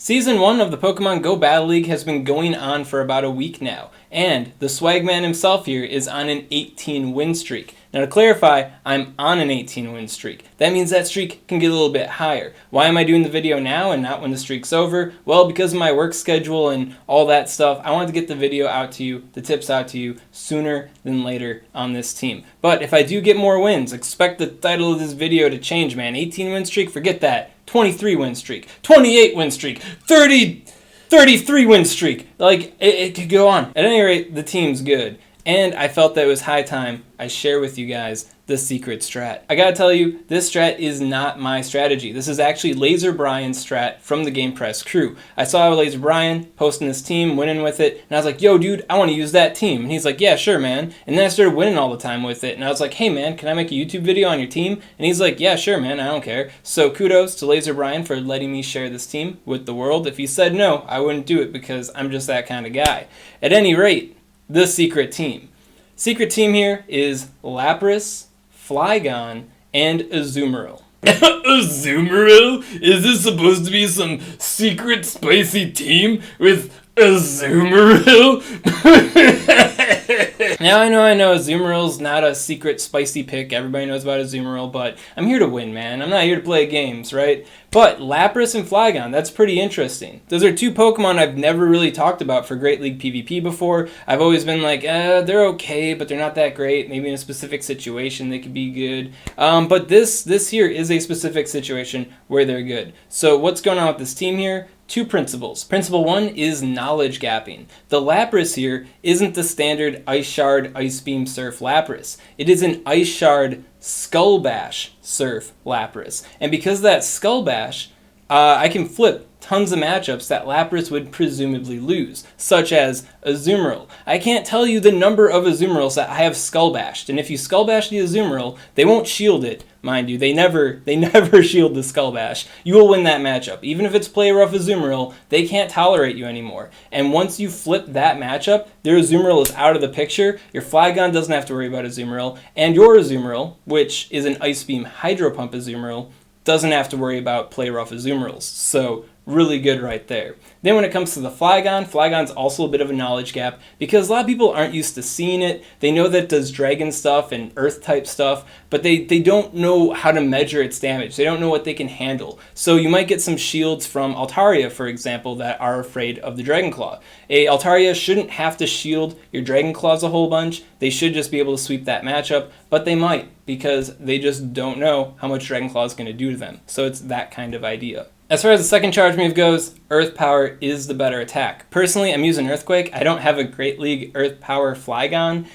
Season 1 of the Pokemon Go Battle League has been going on for about a week now, and the Swagman himself here is on an 18 win streak. Now to clarify, I'm on an 18 win streak. That means that streak can get a little bit higher. Why am I doing the video now and not when the streak's over? Well, because of my work schedule and all that stuff, I wanted to get the video out to you, the tips out to you, sooner than later on this team. But if I do get more wins, expect the title of this video to change, man. 18 win streak, forget that. 23 win streak, 28 win streak, 33 win streak. Like, it could go on. At any rate, the team's good. And I felt that it was high time I share with you guys the secret strat. I gotta tell you, this strat is not my strategy. This is actually Lazer Brian's strat from the GamePress crew. I saw Lazer Brian posting this team, winning with it, and I was like, yo dude, I want to use that team. And he's like, yeah, sure man. And then I started winning all the time with it, and I was like, hey man, can I make a YouTube video on your team? And he's like, yeah, sure man, I don't care. So kudos to Lazer Brian for letting me share this team with the world. If he said no, I wouldn't do it because I'm just that kind of guy. At any rate, the secret team. Secret team here is Lapras, Flygon, and Azumarill. Azumarill? Is this supposed to be some secret spicy team with Azumarill? Now I know Azumarill's not a secret spicy pick. Everybody knows about Azumarill, but I'm here to win, man. I'm not here to play games, right? But Lapras and Flygon, that's pretty interesting. Those are two Pokemon I've never really talked about for Great League PvP before. I've always been like, they're okay, but they're not that great. Maybe in a specific situation they could be good. But this here is a specific situation where they're good. So what's going on with this team here? Two principles. Principle 1 is knowledge gapping. The Lapras here isn't the standard Ice Shard, Ice Beam Surf Lapras. It is an Ice Shard Skull Bash Surf Lapras. And because of that Skull Bash, I can flip tons of matchups that Lapras would presumably lose, such as Azumarill. I can't tell you the number of Azumarills that I have Skull Bashed, and if you Skull Bash the Azumarill, they won't shield it, mind you. They never shield the Skull Bash. You will win that matchup. Even if it's Play Rough Azumarill, they can't tolerate you anymore. And once you flip that matchup, their Azumarill is out of the picture, your Flygon doesn't have to worry about Azumarill, and your Azumarill, which is an Ice Beam Hydro Pump Azumarill, doesn't have to worry about Play Rough Azumarills. So really good right there. Then when it comes to the Flygon, Flygon's also a bit of a knowledge gap because a lot of people aren't used to seeing it. They know that it does dragon stuff and earth type stuff, but they don't know how to measure its damage. They don't know what they can handle. So you might get some shields from Altaria, for example, that are afraid of the Dragon Claw. A Altaria shouldn't have to shield your Dragon Claws a whole bunch. They should just be able to sweep that matchup, but they might because they just don't know how much Dragon Claw is going to do to them. So it's that kind of idea. As far as the second charge move goes, Earth Power is the better attack. Personally, I'm using Earthquake. I don't have a Great League Earth Power Flygon,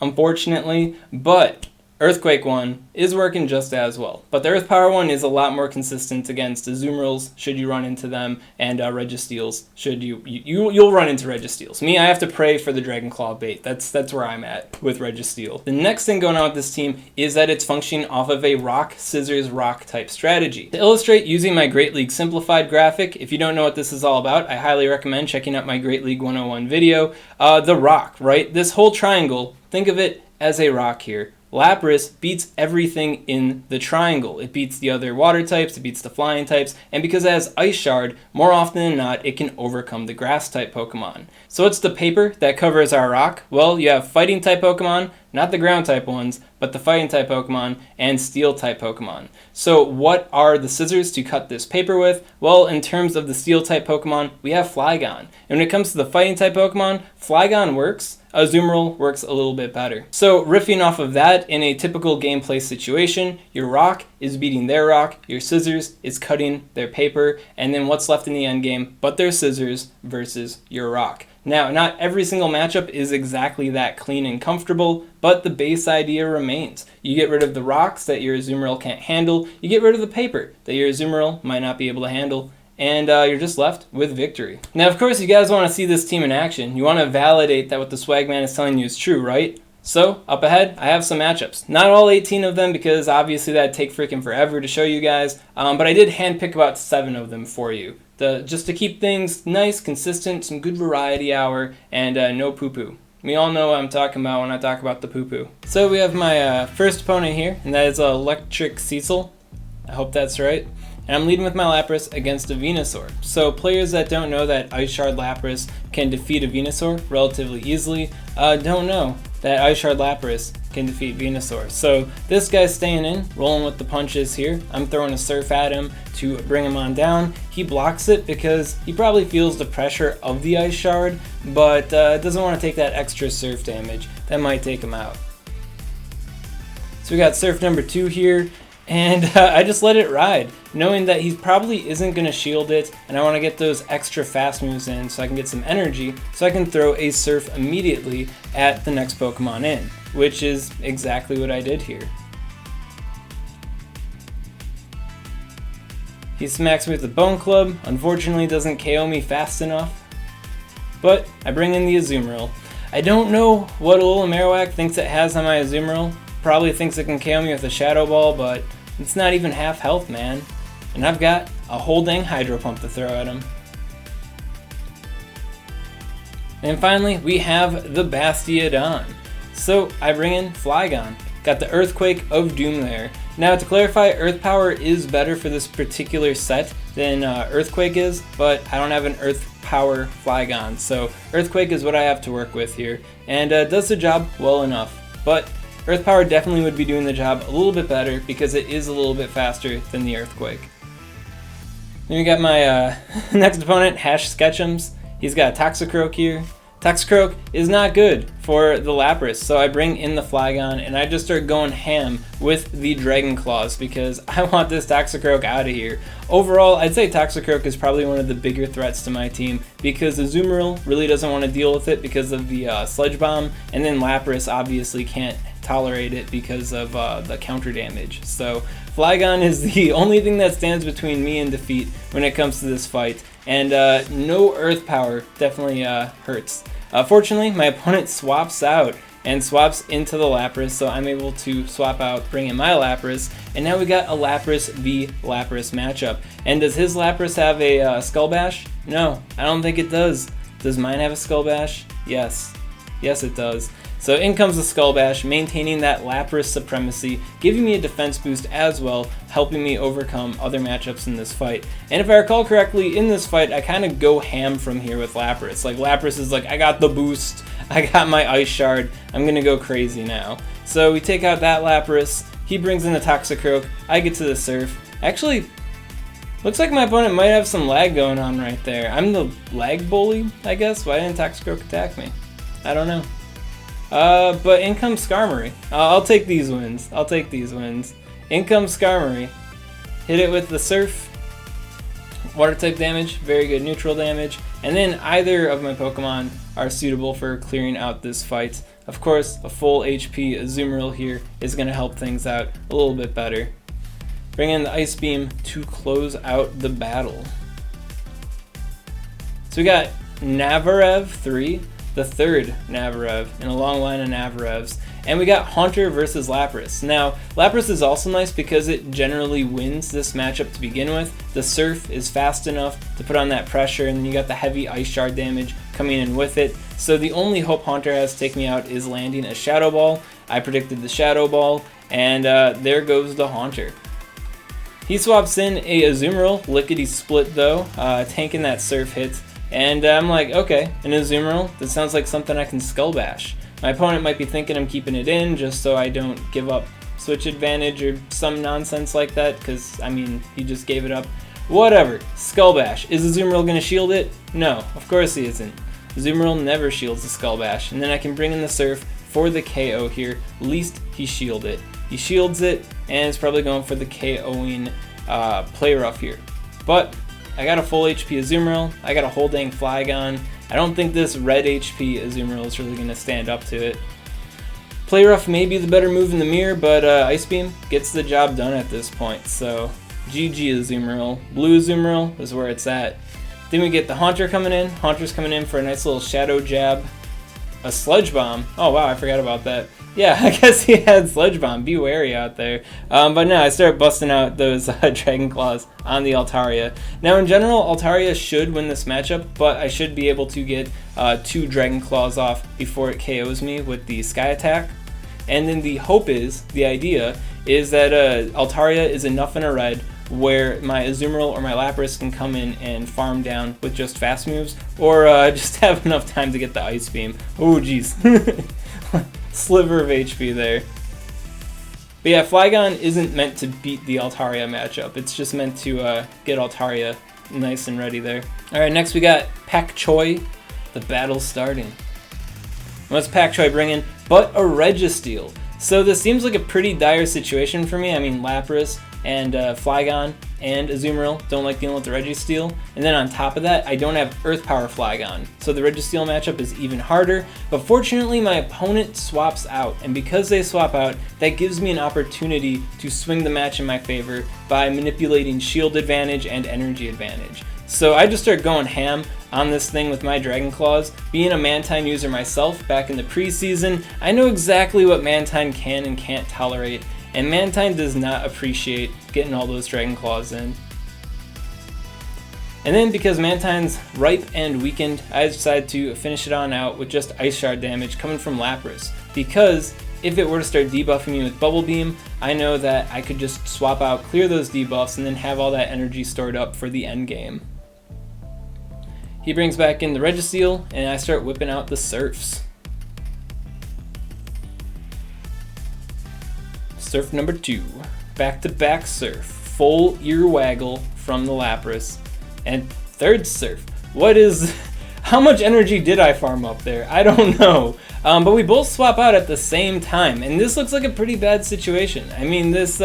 unfortunately, but Earthquake one is working just as well. But the Earth Power one is a lot more consistent against Azumarills, should you run into them, and Registeels, should you'll run into Registeels. Me, I have to pray for the Dragon Claw bait. That's where I'm at with Registeel. The next thing going on with this team is that it's functioning off of a rock, scissors, rock type strategy. To illustrate using my Great League simplified graphic, if you don't know what this is all about, I highly recommend checking out my Great League 101 video. The rock, right? This whole triangle, think of it as a rock here. Lapras beats everything in the triangle. It beats the other water types, it beats the flying types, and because it has Ice Shard, more often than not, it can overcome the grass type Pokemon. So what's the paper that covers our rock? Well, you have fighting type Pokemon, not the ground type ones, but the fighting type Pokemon and steel type Pokemon. So what are the scissors to cut this paper with? Well, in terms of the steel type Pokemon, we have Flygon. And when it comes to the fighting type Pokemon, Flygon works, Azumarill works a little bit better. So riffing off of that, in a typical gameplay situation, your rock is beating their rock, your scissors is cutting their paper, and then what's left in the end game but their scissors versus your rock. Now, not every single matchup is exactly that clean and comfortable, but the base idea remains. You get rid of the rocks that your Azumarill can't handle, you get rid of the paper that your Azumarill might not be able to handle, and you're just left with victory. Now, of course, you guys want to see this team in action. You want to validate that what the Swagman is telling you is true, right? So, up ahead, I have some matchups. Not all 18 of them, because obviously that'd take freaking forever to show you guys, but I did handpick about 7 of them for you. Just to keep things nice, consistent, some good variety hour, and no poo-poo. We all know what I'm talking about when I talk about the poo-poo. So we have my first opponent here, and that is GlitchxCity. I hope that's right. and I'm leading with my Lapras against a Venusaur. So players that don't know that Ice Shard Lapras can defeat a Venusaur relatively easily don't know that Ice Shard Lapras can defeat Venusaur. So this guy's staying in, rolling with the punches here. I'm throwing a Surf at him to bring him on down. He blocks it because he probably feels the pressure of the Ice Shard, but doesn't want to take that extra Surf damage. That might take him out. So we got Surf number 2 here, and I just let it ride, knowing that he probably isn't going to shield it, and I want to get those extra fast moves in so I can get some energy, so I can throw a Surf immediately at the next Pokemon in, which is exactly what I did here. He smacks me with the Bone Club, unfortunately doesn't KO me fast enough, but I bring in the Azumarill. I don't know what little Marowak thinks it has on my Azumarill. Probably thinks it can KO me with a Shadow Ball, but it's not even half health, man. And I've got a whole dang Hydro Pump to throw at him. And finally, we have the Bastiodon. So I bring in Flygon. Got the Earthquake of Doom there. Now to clarify, Earth Power is better for this particular set than Earthquake is, but I don't have an Earth Power Flygon. So Earthquake is what I have to work with here, and does the job well enough. But Earth Power definitely would be doing the job a little bit better because it is a little bit faster than the Earthquake. Then we got my next opponent, Hash Sketchums. He's got a Toxicroak here. Toxicroak is not good for the Lapras, so I bring in the Flygon and I just start going ham with the Dragon Claws because I want this Toxicroak out of here. Overall, I'd say Toxicroak is probably one of the bigger threats to my team because Azumarill really doesn't want to deal with it because of the Sludge Bomb, and then Lapras obviously can't tolerate it because of the counter damage. So Flygon is the only thing that stands between me and defeat when it comes to this fight, and no Earth Power definitely hurts. Fortunately, my opponent swaps out and swaps into the Lapras, so I'm able to swap out, bring in my Lapras, and now we got a Lapras v Lapras matchup. And does his Lapras have a Skull Bash? No, I don't think it does. Does mine have a Skull Bash? Yes. Yes, it does. So in comes the Skull Bash, maintaining that Lapras supremacy, giving me a defense boost as well, helping me overcome other matchups in this fight. And if I recall correctly, in this fight, I kind of go ham from here with Lapras. Like, Lapras is like, I got the boost, I got my Ice Shard, I'm gonna go crazy now. So we take out that Lapras, he brings in the Toxicroak, I get to the Surf. Actually, looks like my opponent might have some lag going on right there. I'm the lag bully, I guess. Why didn't Toxicroak attack me? I don't know. But in comes Skarmory. I'll take these wins. I'll take these wins. In comes Skarmory. Hit it with the Surf. Water type damage, very good neutral damage. And then either of my Pokemon are suitable for clearing out this fight. Of course, a full HP Azumarill here is going to help things out a little bit better. Bring in the Ice Beam to close out the battle. So we got Navarev 3. The third Navarev in a long line of Navarevs, and we got Haunter versus Lapras. Now, Lapras is also nice because it generally wins this matchup to begin with. The Surf is fast enough to put on that pressure, and then you got the heavy Ice Shard damage coming in with it. So the only hope Haunter has to take me out is landing a Shadow Ball. I predicted the Shadow Ball, and there goes the Haunter. He swaps in a Azumarill, lickety split though, tanking that Surf hit. And I'm like, okay, an Azumarill, that sounds like something I can Skull Bash. My opponent might be thinking I'm keeping it in just so I don't give up switch advantage or some nonsense like that, because, I mean, he just gave it up. Whatever, Skull Bash. Is Azumarill going to shield it? No, of course he isn't. Azumarill never shields the Skull Bash, and then I can bring in the Surf for the KO here. At least he shielded it. He shields it, and it's probably going for the KOing Play Rough here. But I got a full HP Azumarill, I got a whole dang Flygon. I don't think this red HP Azumarill is really going to stand up to it. Play Rough may be the better move in the mirror, but Ice Beam gets the job done at this point. So GG Azumarill. Blue Azumarill is where it's at. Then we get the Haunter coming in. Haunter's coming in for a nice little Shadow Jab. A Sludge Bomb. Oh wow, I forgot about that. Yeah, I guess he had Sludge Bomb. Be wary out there. But no, I start busting out those Dragon Claws on the Altaria. Now, in general, Altaria should win this matchup, but I should be able to get 2 Dragon Claws off before it KOs me with the Sky Attack. And then the hope is, the idea, is that Altaria is enough in a red where my Azumarill or my Lapras can come in and farm down with just fast moves, or just have enough time to get the Ice Beam. Oh jeez. Sliver of HP there. But yeah, Flygon isn't meant to beat the Altaria matchup. It's just meant to get Altaria nice and ready there. Alright, next we got Pak Choi. The battle's starting. What's Pak Choi bringing? But a Registeel. So this seems like a pretty dire situation for me. I mean, Lapras and Flygon and Azumarill don't like dealing with the Registeel. And then on top of that, I don't have Earth Power Flygon. So the Registeel matchup is even harder. But fortunately, my opponent swaps out. And because they swap out, that gives me an opportunity to swing the match in my favor by manipulating shield advantage and energy advantage. So I just start going ham on this thing with my Dragon Claws. Being a Mantine user myself back in the preseason, I know exactly what Mantine can and can't tolerate, and Mantine does not appreciate getting all those Dragon Claws in. And then because Mantine's ripe and weakened, I decided to finish it on out with just Ice Shard damage coming from Lapras, because if it were to start debuffing me with Bubble Beam, I know that I could just swap out, clear those debuffs, and then have all that energy stored up for the end game. He brings back in the Registeel, and I start whipping out the Surfs. Surf number 2. Back-to-back Surf. Full ear waggle from the Lapras. And third Surf. How much energy did I farm up there? I don't know. But we both swap out at the same time, and this looks like a pretty bad situation. I mean, this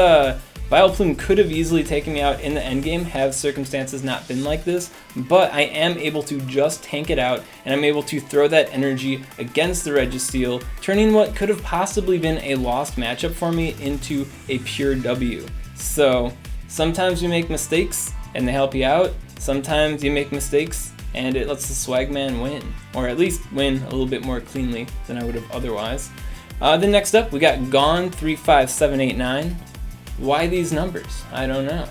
Vileplume could have easily taken me out in the endgame have circumstances not been like this, but I am able to just tank it out, and I'm able to throw that energy against the Registeel, turning what could have possibly been a lost matchup for me into a pure W. So sometimes you make mistakes and they help you out, sometimes you make mistakes and it lets the Swagman win, or at least win a little bit more cleanly than I would have otherwise. Then next up we got Gone 35789. Why these numbers? I don't know.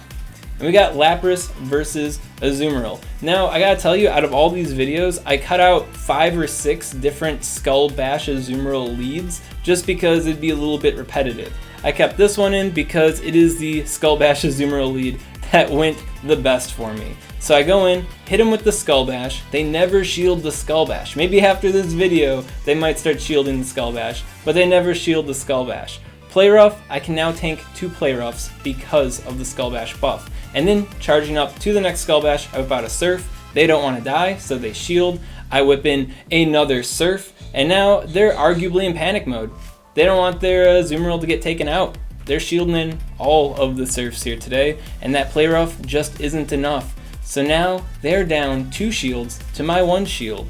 And we got Lapras versus Azumarill. Now, I gotta tell you, out of all these videos, I cut out 5 or 6 different Skull Bash Azumarill leads just because it'd be a little bit repetitive. I kept this one in because it is the Skull Bash Azumarill lead that went the best for me. So I go in, hit him with the Skull Bash. They never shield the Skull Bash. Maybe after this video, they might start shielding the Skull Bash, but they never shield the Skull Bash. Play Rough, I can now tank 2 Play Roughs because of the Skull Bash buff. And then charging up to the next Skull Bash, I whip out a Surf. They don't want to die, so they shield. I whip in another Surf, and now they're arguably in panic mode. They don't want their Azumarill to get taken out. They're shielding in all of the Surfs here today, and that Play Rough just isn't enough. So now they're down 2 shields to my 1 shield.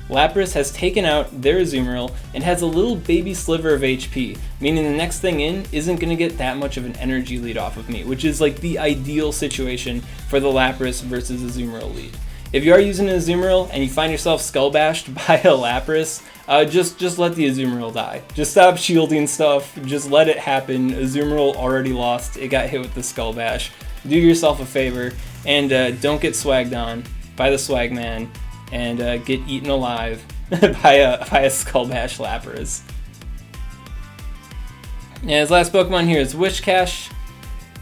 Lapras has taken out their Azumarill and has a little baby sliver of HP, meaning the next thing in isn't going to get that much of an energy lead off of me, which is like the ideal situation for the Lapras versus Azumarill lead. If you are using an Azumarill and you find yourself Skull Bashed by a Lapras, just let the Azumarill die. Just stop shielding stuff, just let it happen. Azumarill already lost, it got hit with the Skull Bash. Do yourself a favor and don't get swagged on by the Swagman and get eaten alive by a Skull Bash Lapras. And his last Pokemon here is Whiscash.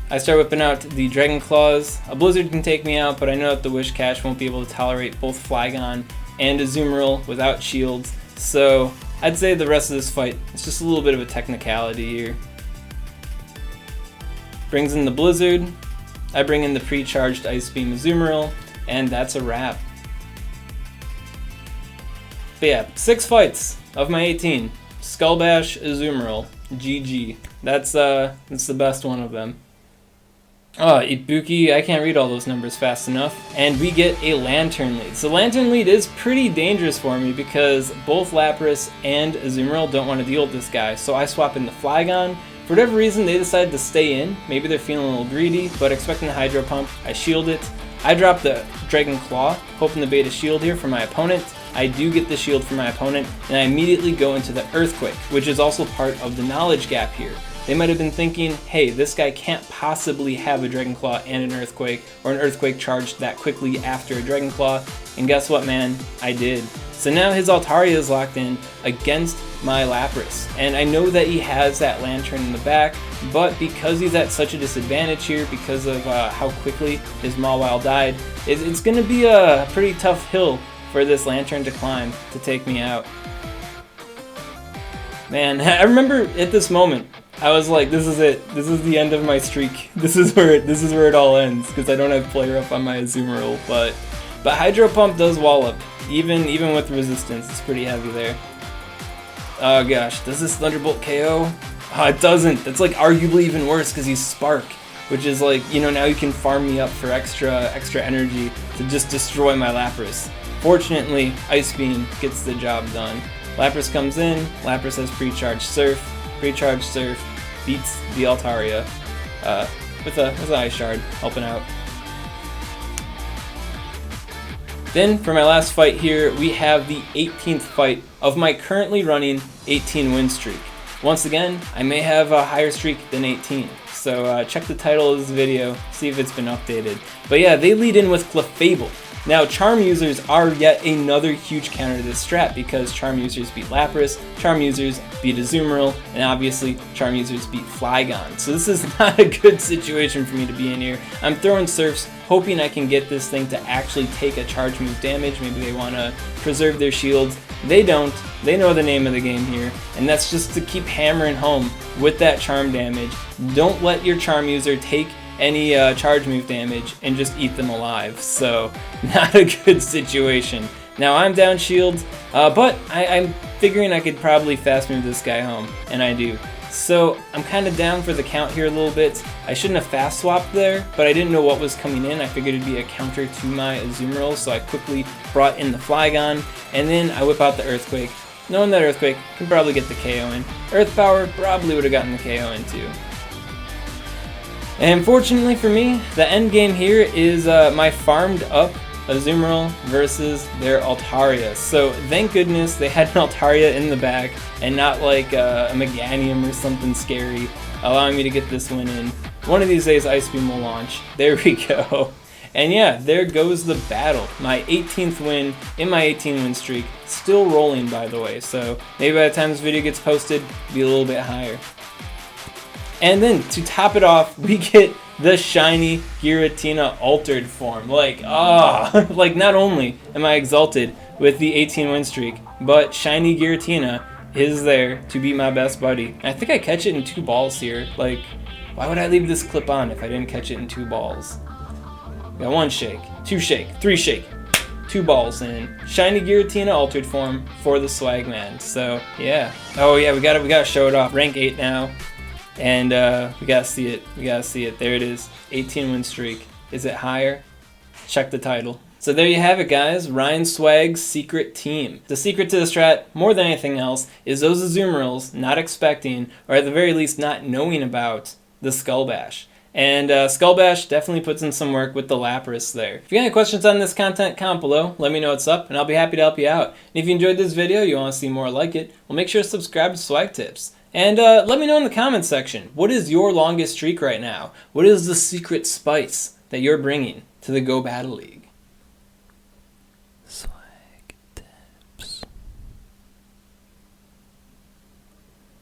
I start whipping out the Dragon Claws. A Blizzard can take me out, but I know that the Whiscash won't be able to tolerate both Flygon and Azumarill without shields, so I'd say the rest of this fight is just a little bit of a technicality here. Brings in the Blizzard, I bring in the pre-charged Ice Beam Azumarill, and that's a wrap. But yeah, 6 fights of my 18. Skull Bash, Azumarill, GG. That's the best one of them. Oh, Ibuki, I can't read all those numbers fast enough. And we get a Lantern lead. So Lantern lead is pretty dangerous for me because both Lapras and Azumarill don't want to deal with this guy. So I swap in the Flygon. For whatever reason, they decide to stay in. Maybe they're feeling a little greedy, but expecting the Hydro Pump, I shield it. I drop the Dragon Claw, hoping to bait a shield here for my opponent. I do get the shield for my opponent, and I immediately go into the Earthquake, which is also part of the knowledge gap here. they might have been thinking, hey, this guy can't possibly have a Dragon Claw and an Earthquake, or an Earthquake charged that quickly after a Dragon Claw. And guess what, man? I did. So now his Altaria is locked in against my Lapras. And I know that he has that Lantern in the back, but because he's at such a disadvantage here, because of how quickly his Mawile died, it's going to be a pretty tough hill for this Lantern to climb to take me out. Man, I remember at this moment, I was like, this is it. This is the end of my streak. This is where it all ends, because I don't have player up on my Azumarill, but Hydro Pump does wallop. Even with resistance, it's pretty heavy there. Oh gosh, does this Thunderbolt KO? Oh, it doesn't. That's like arguably even worse because he's Spark, which is like, you know, now you can farm me up for extra energy to just destroy my Lapras. Fortunately, Ice Beam gets the job done. Lapras comes in, Lapras has Pre-Charge Surf, beats the Altaria with an Ice Shard, helping out. Then, for my last fight here, we have the 18th fight of my currently running 18 win streak. Once again, I may have a higher streak than 18, so check the title of this video, see if it's been updated. But yeah, they lead in with Clefable. Now, Charm users are yet another huge counter to this strat because Charm users beat Lapras, Charm users beat Azumarill, and obviously Charm users beat Flygon. So this is not a good situation for me to be in here. I'm throwing Surfs, hoping I can get this thing to actually take a charge move damage. Maybe they want to preserve their shields. They don't. They know the name of the game here, and that's just to keep hammering home with that charm damage. Don't let your Charm user take any charge move damage and just eat them alive. So not a good situation. Now I'm down shields, but I'm figuring I could probably fast move this guy home, and I do. So I'm kind of down for the count here a little bit. I shouldn't have fast swapped there, but I didn't know what was coming in. I figured it'd be a counter to my Azumarill, so I quickly brought in the Flygon, and then I whip out the Earthquake, knowing that Earthquake can probably get the KO in. Earth Power probably would have gotten the KO in too. And fortunately for me, the end game here is my farmed up Azumarill versus their Altaria. So thank goodness they had an Altaria in the back and not like a Meganium or something scary, allowing me to get this win in. One of these days Ice Beam will launch. There we go. And yeah, there goes the battle. My 18th win in my 18 win streak. Still rolling, by the way, so maybe by the time this video gets posted, it'll be a little bit higher. And then, to top it off, we get the shiny Giratina altered form. Like, like not only am I exalted with the 18 win streak, but shiny Giratina is there to be my best buddy. And I think I catch it in 2 balls here. Like, why would I leave this clip on if I didn't catch it in 2 balls? Got 1 shake, 2 shake, 3 shake, 2 balls in. Shiny Giratina altered form for the Swagman. So, yeah. Oh yeah, we gotta show it off. Rank 8 now. And we gotta see it. There it is. 18 win streak. Is it higher? Check the title. So there you have it, guys. Ryan Swag's secret team. The secret to the strat, more than anything else, is those Azumarills not expecting, or at the very least not knowing about, the Skull Bash. And Skull Bash definitely puts in some work with the Lapras there. If you got any questions on this content, comment below. Let me know what's up, and I'll be happy to help you out. And if you enjoyed this video, you want to see more like it, well, make sure to subscribe to SwagTips. And let me know in the comments section, what is your longest streak right now? What is the secret spice that you're bringing to the Go Battle League? SwagTips.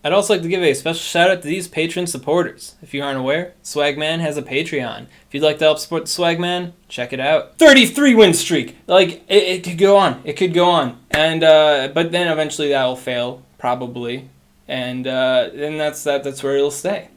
I'd also like to give a special shout out to these Patreon supporters. If you aren't aware, Swagman has a Patreon. If you'd like to help support the Swagman, check it out. 33 win streak! Like, it could go on. It could go on. And, but then eventually that will fail, probably. And that's where it'll stay.